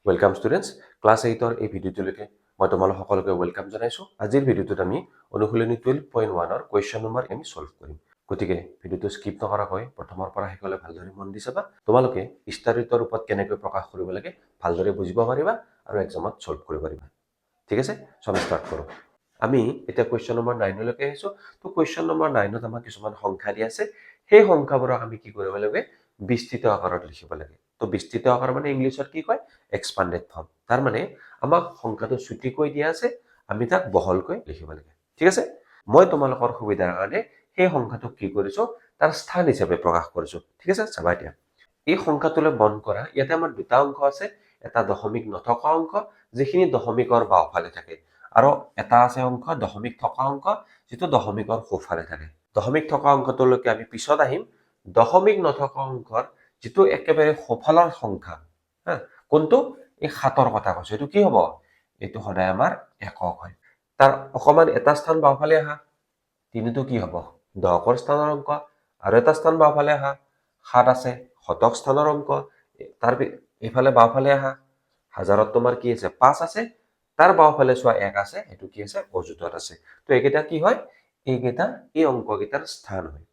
Welcome students, class 8 এই ভিডিওটোলৈকে মই তোমালোক সকলোকে ওয়েলকাম জনাইছো। আজিৰ ভিডিওটোত আমি অনুশীলনী 12.1 ৰ কোৱেশ্চন নম্বৰ আমি সলভ কৰিম। গতিকে ভিডিওটো স্কিপ নকৰাকৈ প্ৰথমৰ পৰা শেষলৈ ভালদৰে মন দি চাবা। তোমালোকে বিস্তাৰিত ৰূপত কেনেকৈ প্ৰকাশ কৰিব লাগে ভালদৰে বুজিব পাৰিবা আৰু এক্সামত সলভ কৰিব পাৰিবা। ঠিক আছে, আমি ষ্টাৰ্ট কৰো। আমি এটা কোৱেশ্চন নম্বৰ 9 লৈকে আহিছো। তো কোৱেশ্চন নম্বৰ 9 ত আমাক কিছুমান সংখ্যা দি আছে। সেই সংখ্যাবোৰক আমি কি কৰিব লাগে? বিস্তৃত আকাৰত লিখিব লাগে। তো বিস্তৃত আকাৰ মানে ইংলিছত কি কয়? Expanded form. তাৰ মানে আমাক সংখ্যাটো ছুটিকৈ দিয়া আছে, আমি তাক বহলকৈ লিখিব লাগে। ঠিক আছে, মই তোমালোকৰ সুবিধাৰ কাৰণে সেই সংখ্যাটোক কি কৰিছো? তাৰ স্থান হিচাপে প্ৰকাশ কৰিছো। ঠিক আছে, চাবা এতিয়া এই সংখ্যাটোলৈ মন কৰা, ইয়াতে আমাৰ দুটা অংক আছে। এটা দশমিক নথকা অংক, যিখিনি দশমিকৰ বাওঁফালে থাকে, আৰু এটা আছে অংক দশমিক থকা অংক, যিটো দশমিকৰ সোঁফালে থাকে। দশমিক থকা অংকটোলৈকে আমি পিছত আহিম। দশমিক নথকা অংকৰ যিটো একেবাৰে সোঁফালৰ সংখ্যা, হা, কোনটো? এই 7ৰ কথা কৈছো। এইটো কি হ'ব? এইটো সদায় আমাৰ একক হয়। তাৰ অকমান এটা স্থান বাওঁফালে আহা, 3টো কি হ'ব? দশকৰ স্থানৰ অংক। আৰু এটা স্থান বাওঁফালে আহা, 7 আছে, শতক স্থানৰ অংক। তাৰ এইফালে বাওঁফালে আহা, হাজাৰত তোমাৰ কি আছে? 5 আছে। তাৰ বাওঁফালে চোৱা 1 আছে, সেইটো কি আছে? অযুতত আছে। তো এইকেইটা কি হয়? এইকেইটা এই অংককেইটাৰ স্থান হয়।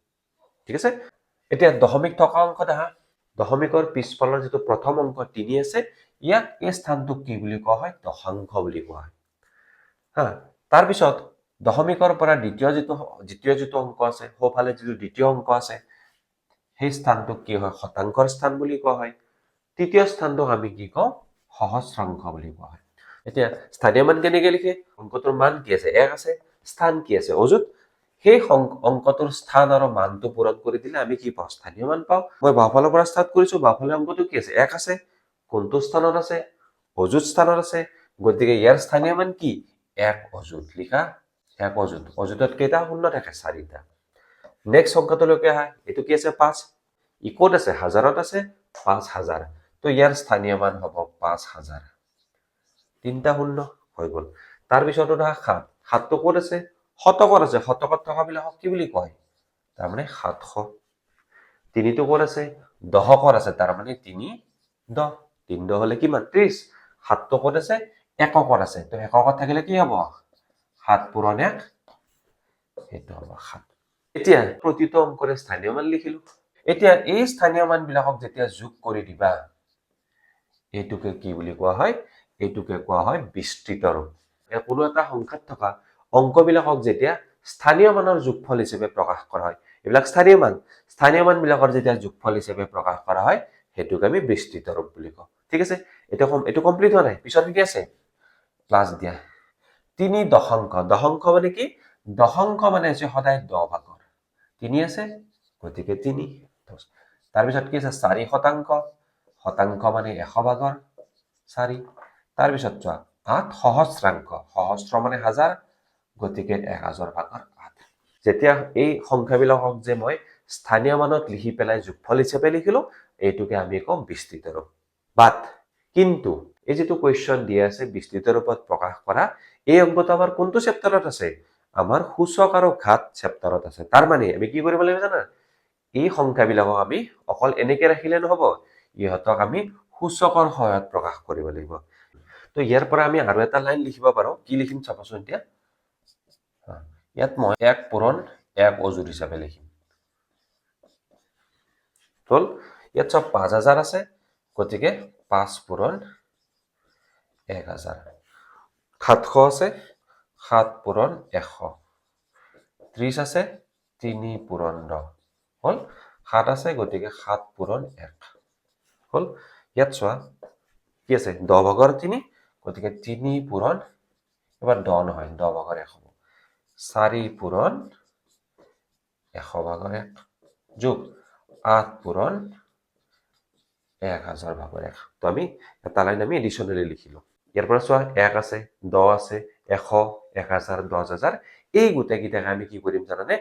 ঠিক আছে, এতিয়া দশমিক থকা অংকত আহা। দশমিকৰ পিছফালৰ যিটো প্ৰথম অংক 3 আছে, ইয়াক এই স্থানটোক কি বুলি কোৱা হয়? দশাংশ বুলি কোৱা হয়। হা, তাৰপিছত দশমিকৰ পৰা দ্বিতীয় যিটো অংক আছে, সোঁফালে যিটো দ্বিতীয় অংক আছে, সেই স্থানটোক কি হয়? শতাংশৰ স্থান বুলি কোৱা হয়। তৃতীয় স্থানটোক আমি কি কওঁ? সহস্ৰাংশ বুলি কোৱা হয়। এতিয়া স্থানীয় মান কেনেকে লিখে? অংকটোৰ মান কি আছে? 1 আছে, স্থান কি আছে? অযুত। সেই অংকটোৰ স্থান আৰু মানটো পূৰণ কৰি দিলে আমি কি পাওঁ? স্থানীয় মান পাওঁ। মই বাওঁফালৰ পৰা ষ্টাৰ্ট কৰিছো। বাওঁফালৰ অংকটো কি আছে? 1 আছে। কোনটো স্থানত আছে? অযুত স্থানত আছে। গতিকে ইয়াৰ স্থানীয় মান কি? 1 অযুত। লিখা 1 অযুত। অযুতত কেইটা শূন্য থাকে? 4টা। নেক্সট সংখ্যাটোলৈকে আহা। এইটো কি আছে? 5। ই ক'ত আছে? হাজাৰত আছে, 5000। তো ইয়াৰ স্থানীয় মান হ'ব 5000। 3টা শূন্য হৈ গ'ল। তাৰপিছত আহা 7। 7টো ক'ত আছে? শতকত আছে। শতকত থকা বিলাকক কি বুলি কয়? তাৰমানে 700। 3টো ক'ত আছে? দশকত আছে, তাৰমানে 3 দহ। 3 দহ হলে কিমান? 30। 7টো ক'ত আছে? এককত আছে। তো এককত থাকিলে কি হ'ব? 7 পূৰণ 1, সেইটো হ'ব 7। এতিয়া প্ৰতিটো অংকৰে স্থানীয় মান লিখিলো। এতিয়া এই স্থানীয় মান বিলাকক যেতিয়া যোগ কৰি দিবা, এইটোকে কি বুলি কোৱা হয়? এইটোকে কোৱা হয় বিস্তৃত ৰূপ। কোনো এটা সংখ্যাত থকা অংকবিলাকক যেতিয়া স্থানীয় মানৰ যোগফল হিচাপে প্ৰকাশ কৰা হয়, এইবিলাক স্থানীয় মান। স্থানীয় মান বিলাকৰ যেতিয়া যোগফল হিচাপে প্ৰকাশ কৰা হয়, সেইটোক আমি বিস্তৃত ৰূপ বুলি কওঁ। ঠিক আছে, এইটো কমপ্লিট হোৱা নাই, পিছত কি আছে? প্লাছ দিয়া। 3 দশাংশ। দশাংশ মানে কি? দশাংশ মানে হৈছে সদায় 10 ভাগৰ। 3 আছে, গতিকে 3। তাৰপিছত কি আছে? 4 শতাংশ। শতাংশ মানে 100 ভাগৰ 4। তাৰপিছত চোৱা 8 সহস্ৰাংশ। সহস্ৰ মানে 1000, গতিকে 1000 ভাগৰ 8। যেতিয়া এই সংখ্যাবিলাকক যে মই স্থানীয় মানত লিখি পেলাই যোগফল হিচাপে লিখিলো, এইটোকে আমি কওঁ বিস্তৃত ৰূপ। বাট কিন্তু এই যিটো কুৱেশ্যন দিয়া আছে বিস্তৃত ৰূপত প্ৰকাশ কৰা, এই অংকটো আমাৰ কোনটো চেপ্টাৰত আছে? আমাৰ সূচক আৰু ঘাত চেপ্টাৰত আছে। তাৰ মানে আমি কি কৰিব লাগিব জানা? এই সংখ্যাবিলাকক আমি অকল এনেকে ৰাখিলে নহব, ইহঁতক আমি সূচকৰ সহায়ত প্ৰকাশ কৰিব লাগিব। তো ইয়াৰ পৰা আমি আৰু এটা লাইন লিখিব পাৰো। কি লিখিম চাবচোন এতিয়া। ইয়াত মই 1 পূৰণ 1 অযুত হিচাপে লিখিম। হ'ল, ইয়াত চব 5000 আছে, গতিকে 5 পূৰণ 1000। 700 আছে, 7 পূৰণ 100। 30 আছে, 3 পূৰণ 10। হ'ল, 7 আছে, গতিকে 7 পূৰণ 1 হ'ল। ইয়াত চোৱা কি আছে? 10 ভাগৰ 3, গতিকে 3 পূৰণ, এবাৰ 10 নহয়, 10 ভাগৰ 1 হ'ব। 4 পূৰণ 100 ভাগৰ 1 যোগ 8 পূৰণ 1000 ভাগৰ 1। তো আমি এটা লাইন আমি এডিশ্যনেলি লিখিলো। ইয়াৰ পৰা চোৱা 1 আছে, 10 আছে, 100, 1000, 10000, এই গোটেইকেইটাকে আমি কি কৰিম জানানে?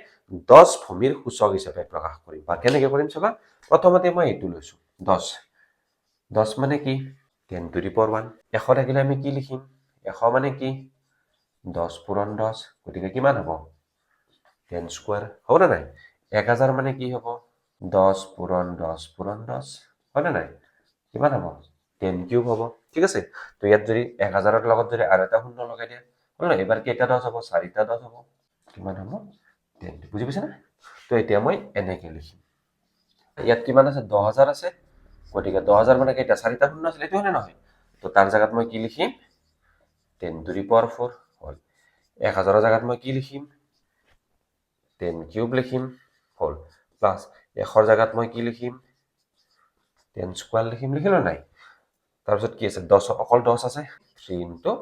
10 ভূমিৰ সূচক হিচাপে প্ৰকাশ কৰিম। বা কেনেকে কৰিম চাবা। প্ৰথমতে মই এইটো লৈছো 10। 10 মানে কি? 10 to the power 1। 100 থাকিলে আমি কি লিখিম? 100 মানে কি? 10 পূৰণ 10, গতিকে কিমান হ'ব? 10 স্কোয়াৰ। হ'ব নে নাই? 1000 মানে কি হ'ব? 10 পূৰণ 10 পূৰণ 10, হয় নে নাই? কিমান হ'ব? 10 কিউব হ'ব ঠিক আছে তো ইয়াত যদি 1000ৰ লগত যদি আৰু এটা শূন্য লগাই দিয়া হ'ল না এবাৰ কেইটা 10 হ'ব 4টা 10 হ'ব কিমান হ'ব 10 বুজি পাইছা না তো এতিয়া মই এনেকৈ লিখিম ইয়াত কিমান আছে 10000 আছে গতিকে 10000 মানে কেইটা 4টা শূন্য আছিল এইটো হয়নে নহয় তো তাৰ জায়গাত মই কি লিখিম 10 to the power 4 হ'ল 1000ৰ জায়গাত মই কি লিখিম 10 কিউব লিখিম হ'ল প্লাস 100ৰ জায়গাত মই কি লিখিম 10 স্কোয়াৰ লিখিম লিখিলো নাই তাৰপিছত কি আছে 10 অকল 10 আছে 3 into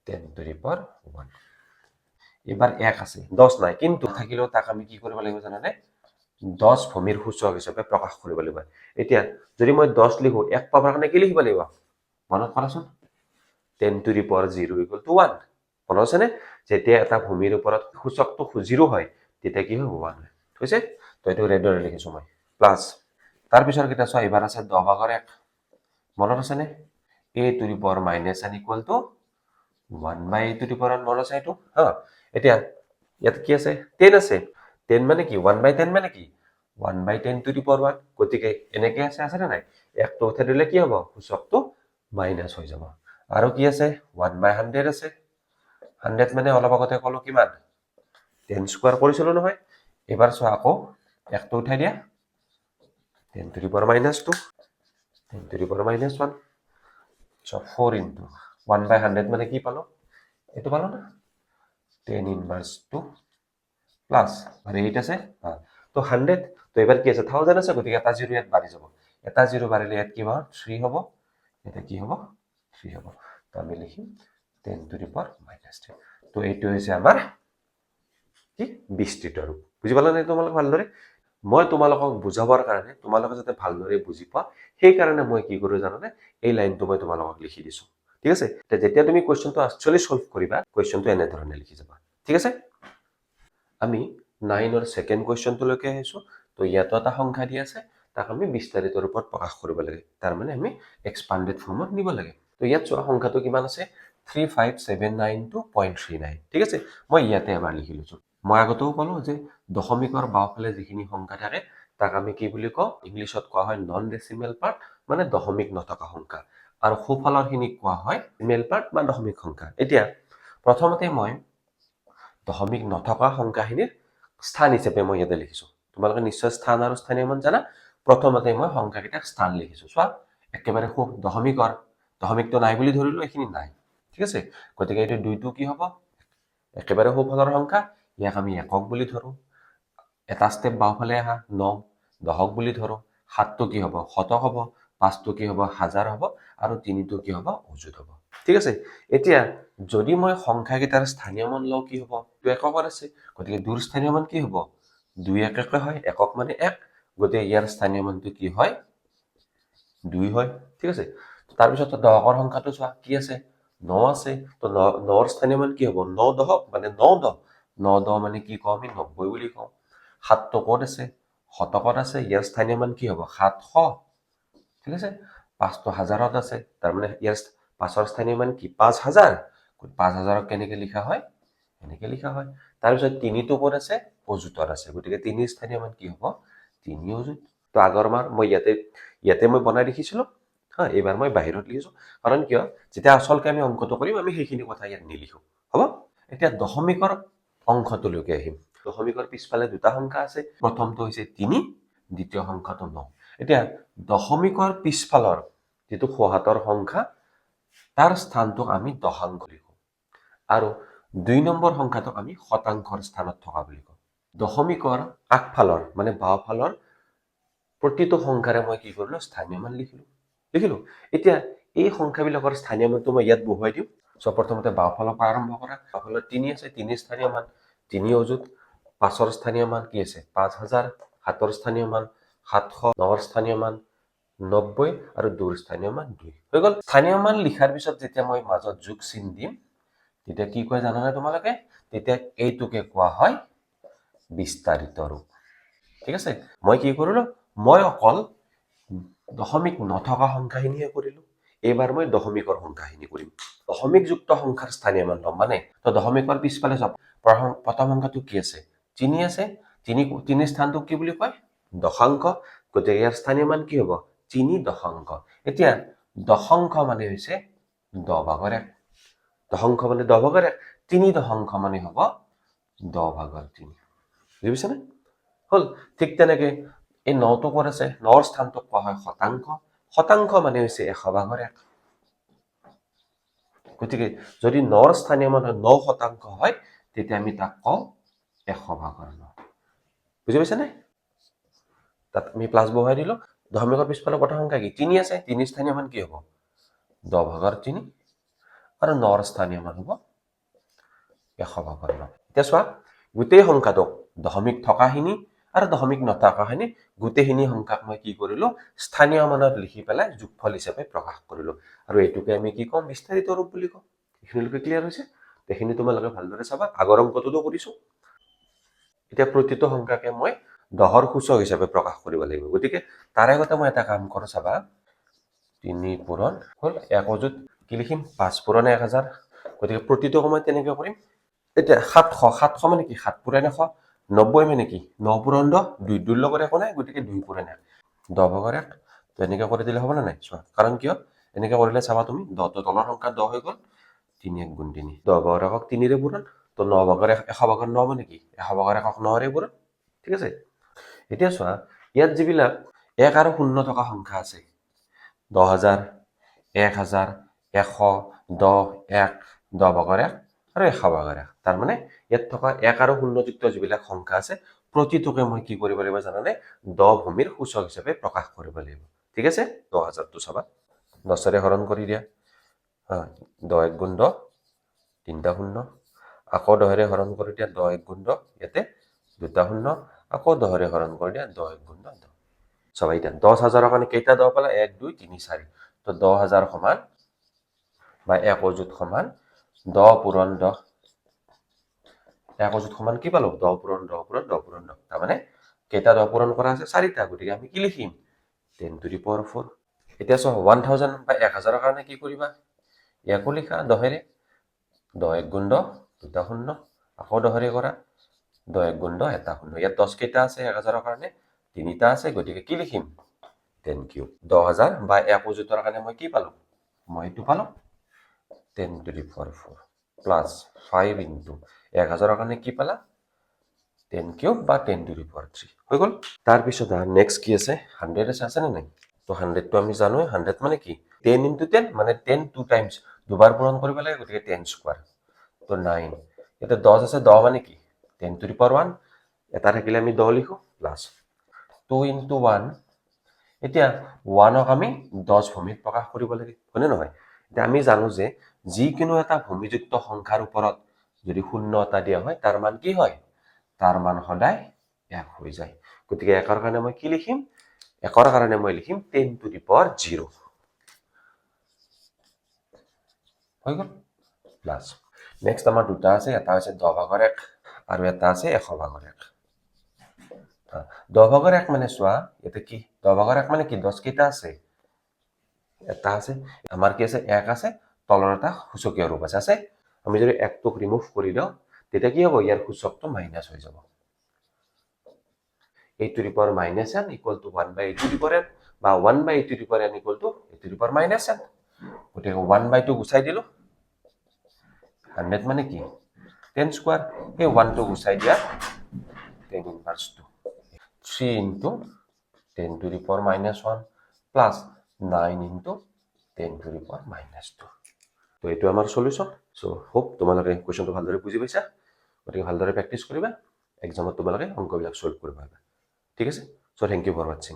10 to the power 1 এবাৰ 1 আছে 10 নাই কিন্তু থাকিলেও তাক আমি কি কৰিব লাগিব জানানে 10 ভূমিৰ সূচক হিচাপে প্ৰকাশ কৰিব লাগিব এতিয়া যদি মই 10 লিখো 1 পাবৰ কাৰণে কি লিখিব লাগিব মনত কৰাচোন 10 to the power 0 equal to 1 মনত আছে নে যেতিয়া এটা ভূমিৰ ওপৰত সূচকটো 0 হয় তেতিয়া কি হ'ব 1 হয় হৈছে তো এটো ৰেডৰে লিখিছো মই প্লাস তাৰ পিছৰ কিটা চোৱা এবাৰ আছে 10 ভাগৰ 1 মনত আছে নে a to the power minus n equal to 1 by a to the power মনত আছে এটো হ্যাঁ এতিয়া ইয়াত কি আছে 10 আছে 10 মানে কি 1 by 10 মানে কি 1 by 10 to the power 1 গতিকে এনেকৈ আছে না নাই একটো উঠাই দিলে কি হ'ব সূচকটো মাইনাস হৈ যাব আৰু কি আছে 1 by 100 আছে 100 মানে অলপ আগতে কলো কিমান 10 স্কয়ার কৰিছিল নহয় এবাৰ চোৱা আকৌ একটো উঠাই দিয়া 10 to the power minus 2 10 to the power minus 1 so 4 into 1 by 100 মানে কি পালো এটো পালো না 10 inverse 2 প্লাস আর 8 আছে তো 100 তো এবাৰ কি আছে 1000 আছে গতিকে এটা 0 ইয়াত বাঢ়ি যাব এটা 0 বাঢ়িলে ইয়াত কি হ'ব 3 হ'ব এটা কি হ'ব 3 হ'ব তো আমি লিখিম 10 to the power minus 3 তো এইটো হৈছে আমাৰ কি 20টি ৰূপ বুজি পালা নে তোমালোক ভালদৰে মই তোমালোকক বুজাবৰ কাৰণে তোমালোকে যাতে ভালদৰে বুজি পোৱা সেই কাৰণে মই কি কৰো জানানে এই লাইনটো মই তোমালোকক লিখি দিছো ঠিক আছে যেতিয়া তুমি কোৱেশ্চনটো একচুয়ালি সলভ কৰিবা কোৱেশ্চনটো এনে ধৰণে লিখি যাবা ঠিক আছে আমি 9 ৰ সেকেন্ড কোৱেশ্চনটো লৈকে আহিছো তো ইয়াতো এটা সংখ্যা দি আছে তাক আমি বিস্তাৰিত ৰূপত প্ৰকাশ কৰিব লাগে তাৰ মানে আমি এক্সপান্ডেড ফৰ্মত নিব লাগে তো ইয়াত চোৱা সংখ্যাটো কিমান আছে 35792.39 ঠিক আছে মই ইয়াতে এবাৰ লিখি লৈছো মই আগতেও ক'লো যে দশমিকৰ বাওফালে যিখিনি সংখ্যা থাকে তাক আমি কি বুলি কওঁ ইংলিছত কোৱা হয় নন ডেসিমেল পাৰ্ট মানে দশমিক নথকা সংখ্যা আৰু সোঁফালৰ খিনি কোৱা হয় ডেসিমেল পাৰ্ট বা দশমিক সংখ্যা এতিয়া প্ৰথমতে মই দশমিক নথকা সংখ্যাখিনিৰ স্থান হিচাপে মই ইয়াতে লিখিছো তোমালোকে নিশ্চয় স্থান আৰু স্থানীয় মান জানা প্ৰথমতে মই সংখ্যাকেইটাক স্থান লিখিছো চোৱা একেবাৰে দশমিকটো নাই বুলি ধৰিলো এখিনি নাই ঠিক আছে গতিকে এইটো দুইটো কি হ'ব একেবাৰে সোঁফালৰ সংখ্যা ইয়াক আমি একক বুলি ধৰো এটা স্টেপ বাওফালে আহা 9 দশক বুলি ধৰো 7টো কি হ'ব শতক হ'ব 5টো কি হ'ব হাজাৰ হ'ব আৰু 3টো কি হ'ব অযুত হ'ব ঠিক আছে এতিয়া যদি মই সংখ্যাকেইটাৰ স্থানীয় মান লও কি হ'ব 2 এককৰ আছে গতিকে দুৰ স্থানীয় মান কি হ'ব 2 এককে হয় একক মানে 1 গতিকে ইয়াৰ স্থানীয় মানটো কি হয় 2 হয় ঠিক আছে তাৰ পিছত দশকৰ সংখ্যাটো চোৱা কি আছে 9 আছে তো 9ৰ স্থানীয় মান কি হ'ব 9 দশক মানে 9 দহ 9 দহ মানে কি কওঁ আমি 90 বুলি কওঁ 7টো ক'ত আছে শতকত আছে ইয়াৰ স্থানীয় মান কি হ'ব 700 ঠিক আছে 5টো হাজাৰত আছে তাৰ মানে ইয়াৰ 5ৰ স্থানীয় মান কি 5000 5000ক কেনেকৈ লিখা হয় এনেকৈ লিখা হয় তাৰ পিছত 3টো ক'ত আছে অযুতত আছে গতিকে 3ৰ স্থানীয় মান কি হ'ব 3 অযুত তো আগৰ মাৰ মই ইয়াতে মই বনাই দেখিছিলো হা এবাৰ মই বাহিৰত লিখিছো কাৰণ কিয় যেতিয়া আসলকে আমি অংকটো কৰিম আমি সেইখিনি কথা ইয়াত নিলিখো হ'ব এতিয়া দশমিকৰ অংশটোলৈকে আহিম দশমিকৰ পিছফালে দুটা সংখ্যা আছে প্ৰথমটো হৈছে 3 দ্বিতীয় সংখ্যাটো 9 এতিয়া দশমিকৰ পিছফালৰ যেটো সোঁহাতৰ সংখ্যা তাৰ স্থানটোক আমি দশাংশ লিখো আৰু 2 নম্বৰ সংখ্যাটোক আমি শতাংশৰ স্থানত থকা বুলি কওঁ দশমিকৰ আগফালৰ মানে বাওফালৰ প্ৰতিটো সংখ্যাৰে মই কি কৰিলো স্থানীয় মান লিখিলো এতিয়া এই সংখ্যাবিলাকৰ স্থানীয় মানটো মই ইয়াত বহুৱাই দিম সো প্ৰথমতে বাওফালৰ পৰা আৰম্ভ কৰা বাওফালৰ 3 আছে 3 স্থানীয় মান 3 অযুত 5ৰ স্থানীয় মান কি আছে 5000 7ৰ স্থানীয় মান 700 9ৰ স্থানীয় মান 90 আৰু 2ৰ স্থানীয় মান 2 হৈ গ'ল স্থানীয় মান লিখাৰ পিছত যেতিয়া মই মাজত যোগ চিন দিম তেতিয়া কি কয় জানানে তোমালোকে তেতিয়া এইটোকে কোৱা হয় বিস্তাৰিত ৰূপ ঠিক আছে মই কি কৰিলো মই অকল দশমিক নথকা সংখ্যাখিনিহে কৰিলো এবাৰ মই দশমিকৰ সংখ্যাখিনি কৰিম দশমিকযুক্ত সংখ্যাৰ স্থানীয় মান ল'ম মানে তো দশমিকৰ পিছফালে চাওক প্ৰথম সংখ্যাটো কি আছে 3 আছে 3 স্থানটোক কি বুলি কয় দশাংশ গতিকে ইয়াৰ স্থানীয় মান কি হ'ব 3 দশাংশ এতিয়া দশাংশ মানে হৈছে 10^1 দশাংশ মানে 10^1 3 দশাংশ মানে হ'ব 10/3 বুজি পাইছানে হল ঠিক তেনেকে এই 9টো ক'ত আছে 9ৰ স্থানটোক কোৱা হয় শতাংশ শতাংশ মানে হৈছে 100/1 গতিকে যদি 9ৰ স্থানীয় মান 9 শতাংশ হয় তেতিয়া আমি তাক কওঁ 100/9 বুজি পাইছানে তাত আমি প্লাস বহাই দিলো দশমিকৰ পিছফালে প্ৰথম সংখ্যা কি 3 আছে 3 স্থানীয় মান কি হ'ব 10/3 আৰু 9ৰ স্থানীয় মান হ'ব 100/9 এতিয়া চোৱা গোটেই সংখ্যাটোক দশমিক থকাখিনি আৰু দশমিক নথকাখিনি গোটেইখিনি সংখ্যাক মই কি কৰিলো স্থানীয় মানত লিখি পেলাই যোগফল হিচাপে প্ৰকাশ কৰিলো আৰু এইটোকে আমি কি কম বিস্তাৰিত ৰূপ বুলি কম এইখিনিলৈকে ক্লিয়াৰ হৈছে এইখিনি তোমালোকে ভালদৰে চাবা আগৰ অংকটোতো কৰিছো এতিয়া প্ৰতিটো সংখ্যাকে মই 10ৰ সূচক হিচাপে প্ৰকাশ কৰিব লাগিব গতিকে তাৰ আগতে মই এটা কাম কৰো চাবা 3 পূৰণ হল 1 অযুত কি লিখিম 5 পূৰণ 1000 গতিকে প্ৰতিটো সময় তেনেকৈ কৰিম এতিয়া 700 মানে কি 7 পূৰণ 100 90 মানে কি 9 পূৰণ 10 2 2 লগত একো নাই গতিকে 2 পূৰণ 1 10/1 তো এনেকৈ কৰি দিলে হ'ব না নাই চোৱা কাৰণ কিয় এনেকৈ কৰিলে চাবা তুমি 10 তো তলৰ সংখ্যা 10 হৈ গ'ল 3 1 গুণ 3 10/1 3 ৰে পূৰণ তো 9/1 মানে কি 100/1 9 ৰে পূৰণ ঠিক আছে এতিয়া চোৱা ইয়াত যিবিলাক 1 আৰু 0 থকা সংখ্যা আছে 10,000 1000 100 10 1 10/1 আৰু 100/1 তাৰ মানে ইয়াত থকা 1 আৰু 0 যুক্ত যিবিলাক সংখ্যা আছে প্ৰতিটোকে মই কি কৰিব লাগিব জানানে 10 ভূমিৰ সূচক হিচাপে প্ৰকাশ কৰিব লাগিব ঠিক আছে 10,000 টো চাবা 10 ৰে হৰণ কৰি দিয়া 10 1 গুণ 10 তিনিটা শূন্য আকৌ 10 ৰে হৰণ কৰি দিয়া 10 1 গুণ 10 ইয়াতে দুটা শূন্য আকৌ 10 ৰে হৰণ কৰি দিয়া 10 1 গুণ 10 চাবা এতিয়া 10,000ৰ কাৰণে কেইটা 10 পালা 1 2 3 4 তো 10,000 সমান বা 1 অযুত সমান 10 পূৰণ 10 1 অযুত সমান কি পালো 10 পূৰণ 10 পূৰণ 10 পূৰণ 10 তাৰ মানে কেইটা 10 পূৰণ কৰা আছে 4টা গতিকে আমি কি লিখিম 10 to the power 4 এতিয়া চোৱা 1000 বা 1000ৰ কাৰণে কি কৰিবা ইয়াকো লিখা 10 ৰে 10 1 গুণ 10 দুটা শূন্য আকৌ 10 ৰে কৰা 10 1 গুণ 10 এটা শূন্য ইয়াত 10 কেইটা আছে 1000ৰ কাৰণে 3টা আছে গতিকে কি লিখিম 10 কিউব 10,000 বা 1 অযুতৰ কাৰণে মই কি পালো মই এইটো পালো 10 to the power 4 plus 5 into 1000ৰ কাৰণে কি পালা 10 কিউব বা 10 to the power 3 হৈ গল তাৰ পিছত নেক্সট কি আছে 100 আছে নে নাই তো 100 টো আমি জানো 100 মানে কি 10 into 10 মানে 10 2 টাইমছ দুবাৰ পূৰণ কৰিব লাগে গতিকে 10 স্কয়াৰ তো 9 এটা 10 আছে 10 মানে কি 10 to the power 1 এটা থাকিলে আমি 10 লিখো প্লাস 2 into 1 এতিয়া 1ক আমি 10 ভূমিত প্ৰকাশ কৰিব লাগে হয়নে নহয় এতিয়া আমি জানো যে যিকোনো এটা ভূমিযুক্ত সংখ্যাৰ ওপৰত যদি শূন্য এটা দিয়া হয় তাৰ মান কি হয় তাৰ মান সদায় 1 হৈ যায় গতিকে 1ৰ কাৰণে মই কি লিখিম 1ৰ কাৰণে মই লিখিম 10 to the power 0 হৈ গল প্লাস নেক্সট আমাৰ দুটা আছে এটা হৈছে 10/1 আৰু এটা আছে 100/1 10/1 মানে চোৱা এটা কি 10/1 মানে কি 10 কেইটা আছে এটা আছে আমাৰ কি আছে 1 আছে তলৰ এটা সূচকীয় ৰূপ আছে আমি যদি 1টোক ৰিমুভ কৰি দিও তেতিয়া কি হ'ব ইয়াৰ সূচকটো মাইনাস হৈ যাব a to the power minus n equal to 1 by a to the power n বা 1 by a to the power n equal to a to the power minus n গতিকে 1 by 2 গুচাই দিলো 100 মানে কি 10 স্কয়ার এই 1 টো গুচাই দিয়া 10 inverse 2 3 into 10 to the power minus 1 plus 9 into 10 to the power minus 2 তো এইটো আমাৰ সলিউশন সো হোপ তোমালোকে কোৱেশ্চনটো ভালদৰে বুজি পাইছা গতিকে ভালদৰে প্ৰেক্টিছ কৰিবা এক্সামত তোমালোকে অংকবিলাক সলভ কৰিব পাৰিবা ঠিক আছে so thank you for watching